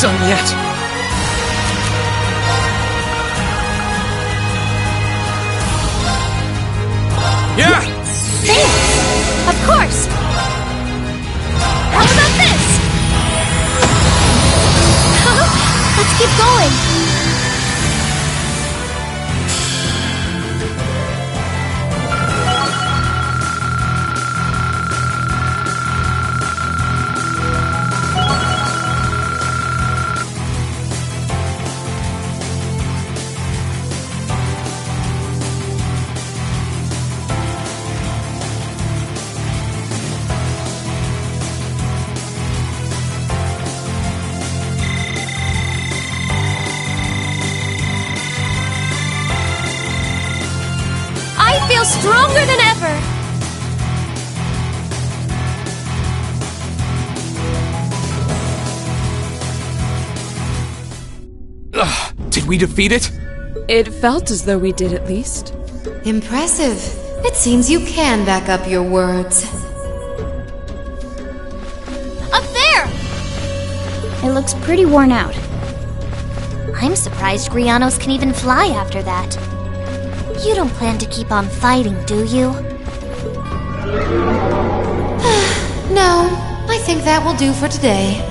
done yet. Yeah! There! Of course! How about this? Let's keep going! I feel stronger than ever! Did we defeat it? It felt as though we did, at least. Impressive. It seems you can back up your words. Up there! It looks pretty worn out. I'm surprised Grianos can even fly after that. You don't plan to keep on fighting, do you? No, I think that will do for today.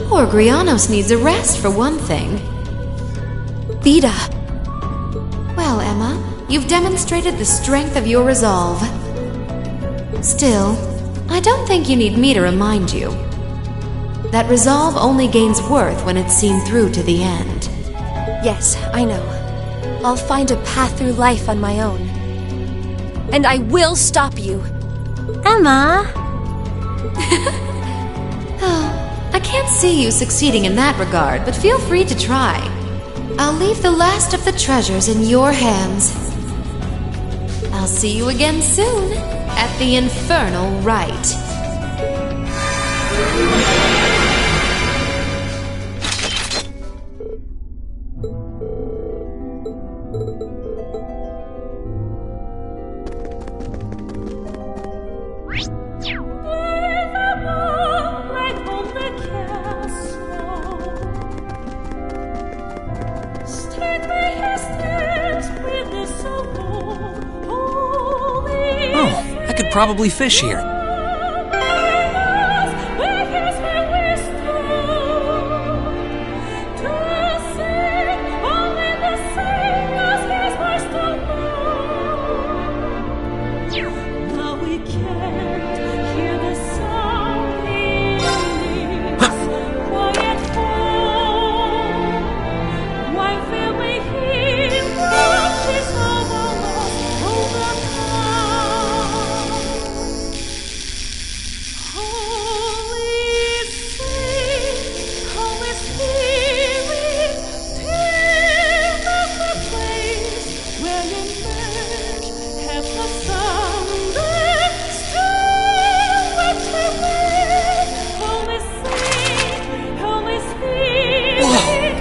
Poor Grianos needs a rest, for one thing. Vida! Well, Emma, you've demonstrated the strength of your resolve. Still, I don't think you need me to remind you. That resolve only gains worth when it's seen through to the end. Yes, I know. I'll find a path through life on my own. And I will stop you. Emma! Oh, I can't see you succeeding in that regard, but feel free to try. I'll leave the last of the treasures in your hands. I'll see you again soon at the Infernal Rite. Oh, I could probably fish here.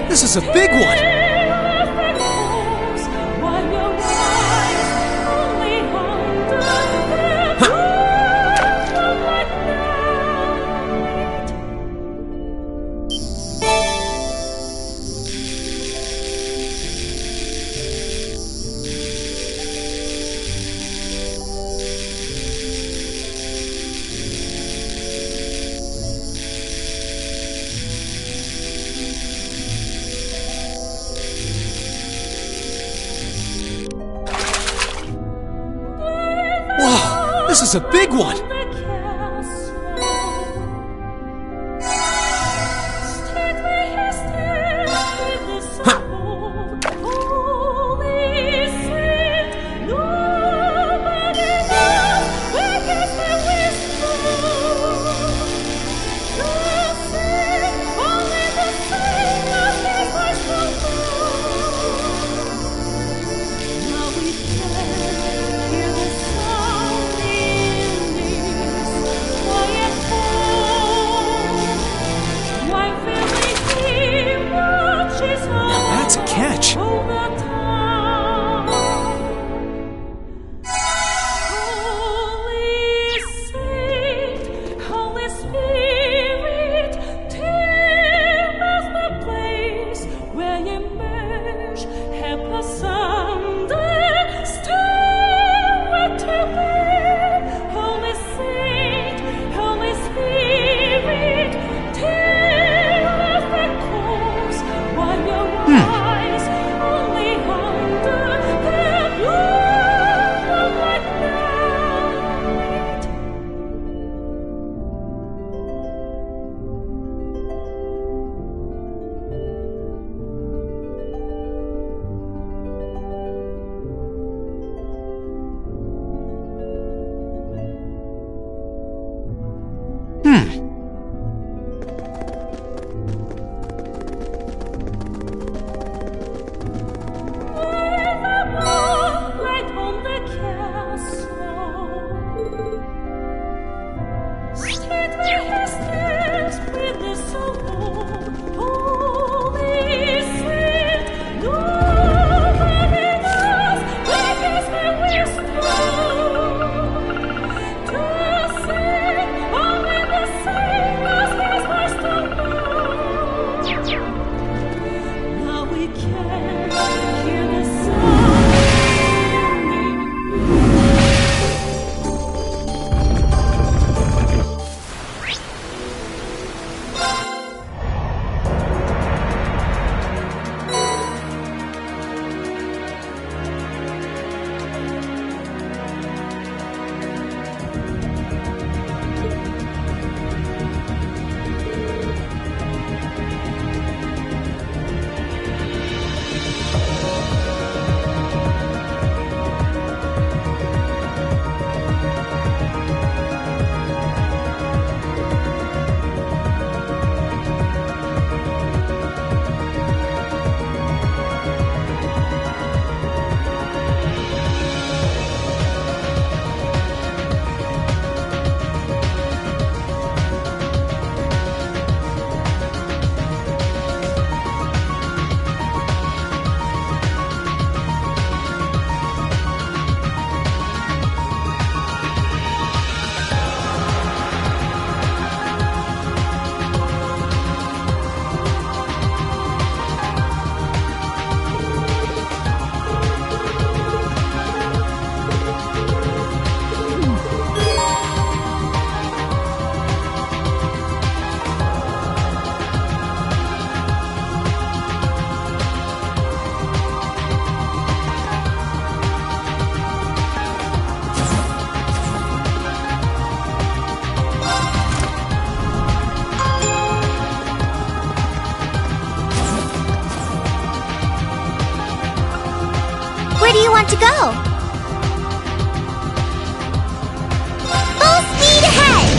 This is a big one! This is a big one! Where do you want to go? Full speed ahead!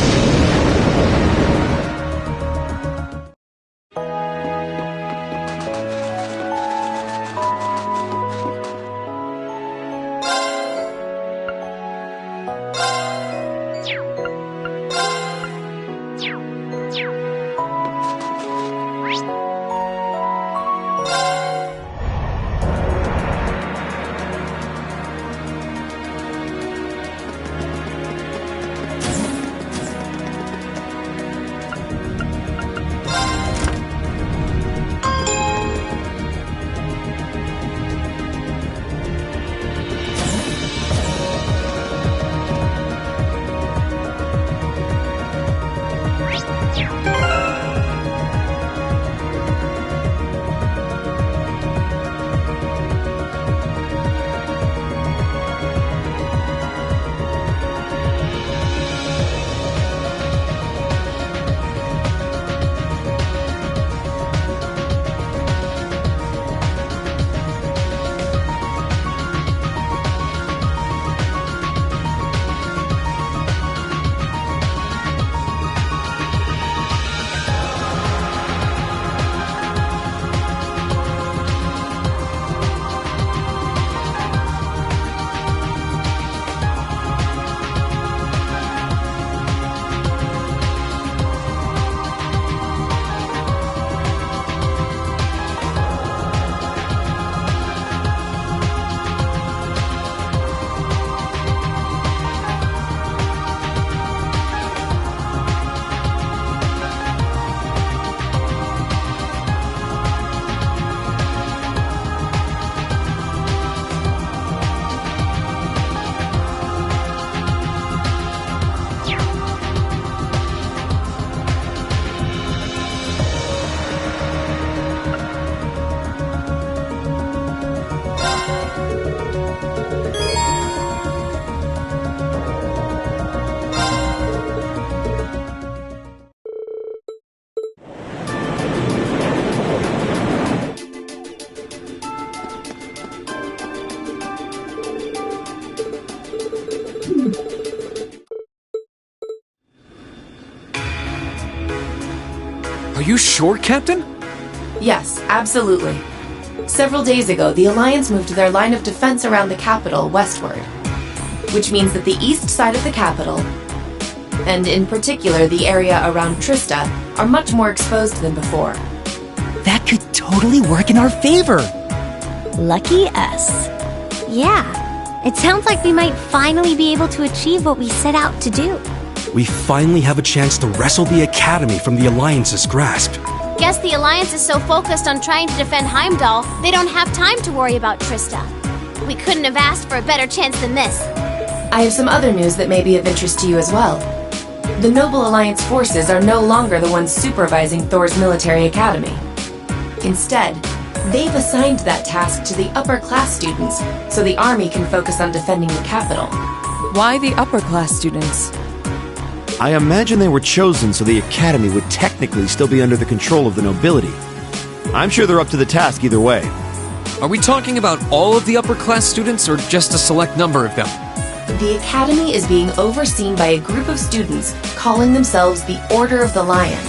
Are you sure, Captain? Yes, absolutely. Several days ago, the Alliance moved their line of defense around the capital westward, which means that the east side of the capital, and in particular the area around Trista, are much more exposed than before. That could totally work in our favor. Lucky us. Yeah, it sounds like we might finally be able to achieve what we set out to do. We finally have a chance to wrestle the Academy from the Alliance's grasp. Guess the Alliance is so focused on trying to defend Heimdall, they don't have time to worry about Trista. We couldn't have asked for a better chance than this. I have some other news that may be of interest to you as well. The Noble Alliance forces are no longer the ones supervising Thor's military academy. Instead, they've assigned that task to the upper-class students, so the army can focus on defending the capital. Why the upper-class students? I imagine they were chosen so the academy would technically still be under the control of the nobility. I'm sure they're up to the task either way. Are we talking about all of the upper class students or just a select number of them? The academy is being overseen by a group of students calling themselves the Order of the Lion.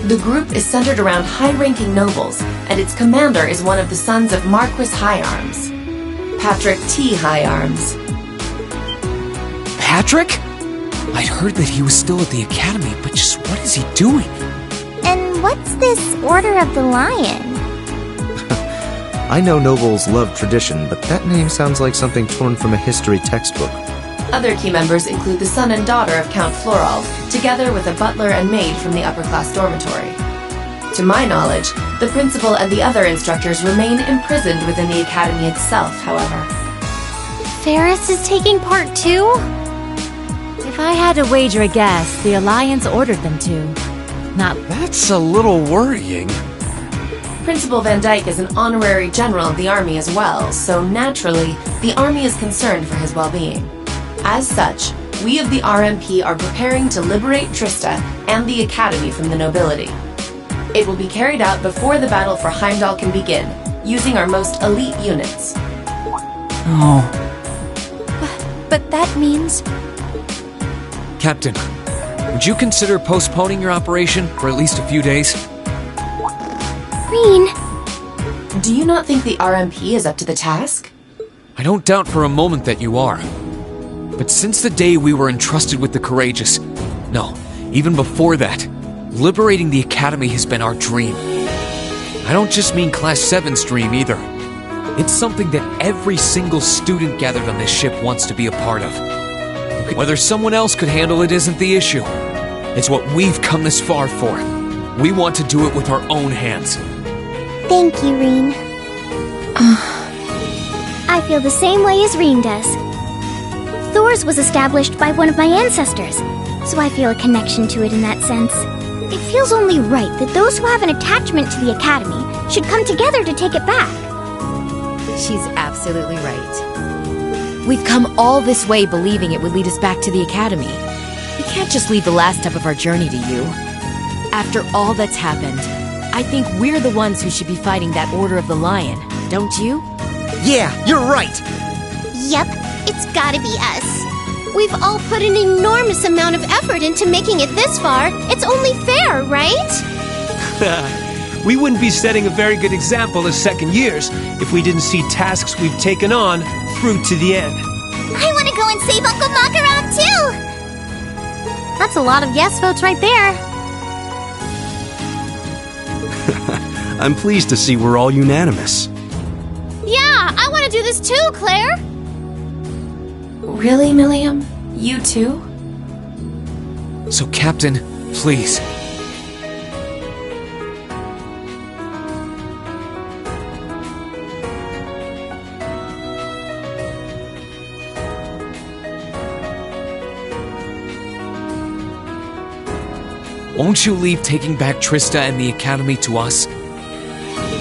The group is centered around high-ranking nobles, and its commander is one of the sons of Marquis Higharms, Patrick T. Higharms. Patrick? I'd heard that he was still at the academy, but just what is he doing? And what's this Order of the Lion? I know nobles love tradition, but that name sounds like something torn from a history textbook. Other key members include the son and daughter of Count Floral, together with a butler and maid from the upper-class dormitory. To my knowledge, the principal and the other instructors remain imprisoned within the academy itself, however. Ferris is taking part too? If I had to wager a guess, the Alliance ordered them to. Not That's a little worrying. Principal Van Dyke is an honorary general of the army as well, so naturally, the army is concerned for his well-being. As such, we of the RMP are preparing to liberate Trista and the academy from the nobility. It will be carried out before the battle for Heimdall can begin, using our most elite units. Oh. But that means... Captain, would you consider postponing your operation for at least a few days? Rean, Do you not think the RMP is up to the task? I don't doubt for a moment that you are. But since the day we were entrusted with the Courageous, no, even before that, liberating the Academy has been our dream. I don't just mean Class 7's dream either. It's something that every single student gathered on this ship wants to be a part of. Whether someone else could handle it isn't the issue. It's what we've come this far for. We want to do it with our own hands. thank you, Rean. I feel the same way as Rean does. Thor's was established by one of my ancestors, so I feel a connection to it in that sense. It feels only right that those who have an attachment to the Academy should come together to take it back. She's absolutely right. We've come all this way believing it would lead us back to the Academy. We can't just leave the last step of our journey to you. After all that's happened, I think we're the ones who should be fighting that Order of the Lion, don't you? Yeah, you're right! Yep, it's gotta be us. We've all put an enormous amount of effort into making it this far. It's only fair, right? We wouldn't be setting a very good example as second years if we didn't see tasks we've taken on through to the end. I want to go and save Uncle Macaron too! That's a lot of yes votes right there. I'm pleased to see we're all unanimous. Yeah, I want to do this too, Claire! Really, Milliam? You too? So, Captain, please. Won't you leave taking back Trista and the Academy to us?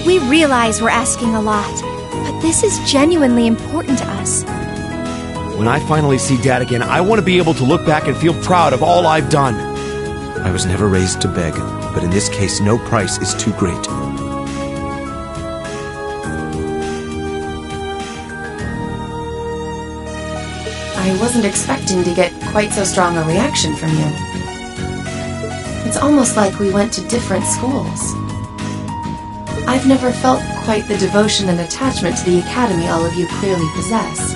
We realize we're asking a lot, but this is genuinely important to us. When I finally see Dad again, I want to be able to look back and feel proud of all I've done. I was never raised to beg, but in this case, no price is too great. I wasn't expecting to get quite so strong a reaction from you. It's almost like we went to different schools. I've never felt quite the devotion and attachment to the Academy all of you clearly possess.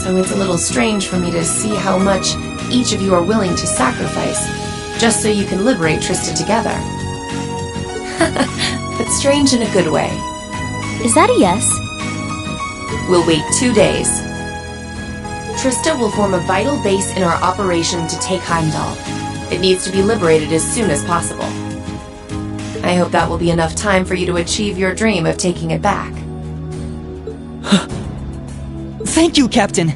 So it's a little strange for me to see how much each of you are willing to sacrifice, just so you can liberate Trista together. But strange in a good way. Is that a yes? We'll wait 2 days. Trista will form a vital base in our operation to take Heimdall. It needs to be liberated as soon as possible. I hope that will be enough time for you to achieve your dream of taking it back. Thank you, Captain.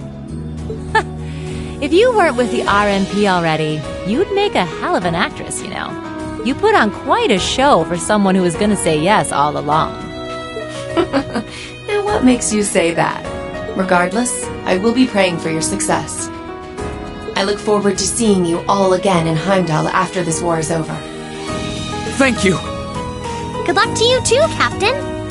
If you weren't with the RMP already, you'd make a hell of an actress, you know. You put on quite a show for someone who was gonna say yes all along. And what makes you say that? Regardless, I will be praying for your success. I look forward to seeing you all again in Heimdall after this war is over. Thank you! Good luck to you too, Captain.